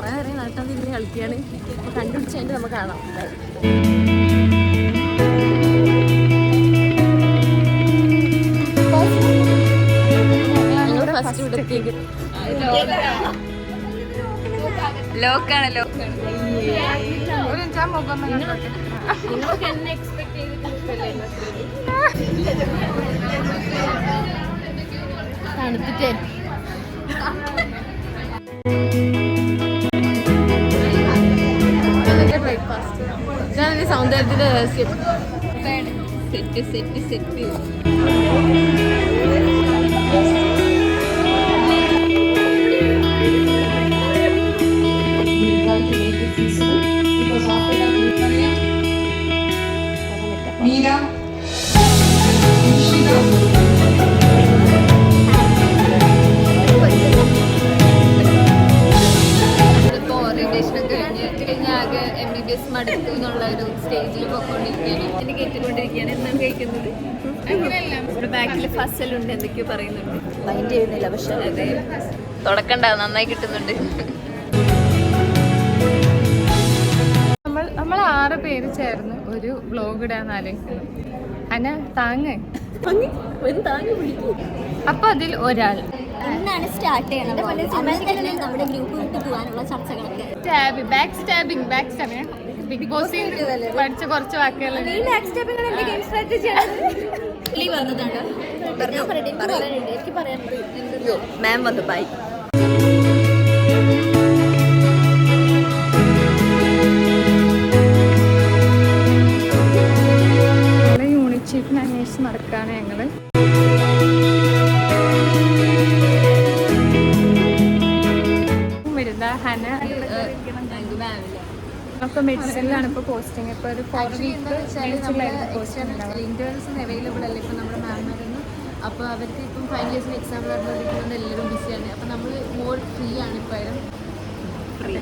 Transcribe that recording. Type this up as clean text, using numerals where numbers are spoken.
കുറേ നേരം നട്ടാൻ തിരിഞ്ഞ് കളിക്കുകയാണ്. കണ്ടുപിടിച്ചതിൻ്റെ നമുക്ക് കാണാം. ഞങ്ങൾ ഫസ്റ്റ് ഇവിടത്തേക്ക് ലോക്കാണ്. നിങ്ങൾക്ക് എന്നെ എക്സ്പെക്ട് ചെയ്തിട്ട് തണുത്തിട്ടേ ബ്രേക്ക്ഫാസ്റ്റ് ഇതാണ് സൗന്ദര്യത്തിന്റെ രഹസ്യം. സെറ്റ് സെറ്റ് സെറ്റ് മടുത്തു എന്നുള്ള ഒരു സ്റ്റേജിൽ പോയിക്കൊണ്ടിരിക്കുകയാണ്. ഇതിന് കേട്ടുകൊണ്ടിരിക്കുകയാണ്. എന്താണ് കഴിക്കുന്നത്? ഇവിടെ ബാക്കിൽ ഫസലുണ്ട്, എന്തൊക്കെയോ പറയുന്നുണ്ട്. മൈൻഡ് ചെയ്യുന്നില്ല. പക്ഷെ അതെ തുടക്കണ്ട, നന്നായി കിട്ടുന്നുണ്ട്. നമ്മൾ 6 പേര് ചേർന്ന് ഒരു വ്ലോഗ് ഇടാന്ന് ആലോചിക്കുന്നു. അന താങ്ങ് അപ്പൊ അതിൽ ഒരാൾ എന്നാണ് സ്റ്റാർട്ട് ചെയ്യണത്. നമ്മുടെ ഗ്രൂപ്പ് വിട്ട് പോകാനുള്ള ചർച്ചകളൊക്കെ ബിഗ് ബോസിൽ പഠിച്ച കുറച്ച് വാക്കുകൾ എനിക്ക് പറയാനുണ്ട്. മാം വന്നു ബൈ. യൂണിറ്റ് ചീഫിനെ അന്വേഷിച്ച് നടക്കാണ് ഞങ്ങള്. ഹന അപ്പൊ മെഡിസിനിലാണ് ഇപ്പൊ പോസ്റ്റിംഗ്. ഇപ്പൊ ഒരു 4 വീക്ക് ഇന്റേൺസ് അവൈലബിൾ അല്ല ഇപ്പൊ നമ്മുടെ മാമാരൊന്നും. അപ്പോൾ അവർക്ക് ഇപ്പം 5 ഇയേഴ്സിന് എക്സാം നടന്നുകൊണ്ടിരിക്കുന്നത് എല്ലാവരും ബിസിയാണ്. അപ്പോൾ നമ്മൾ മോർ ഫ്രീ ആണ് ഇപ്പം. ഫ്രീ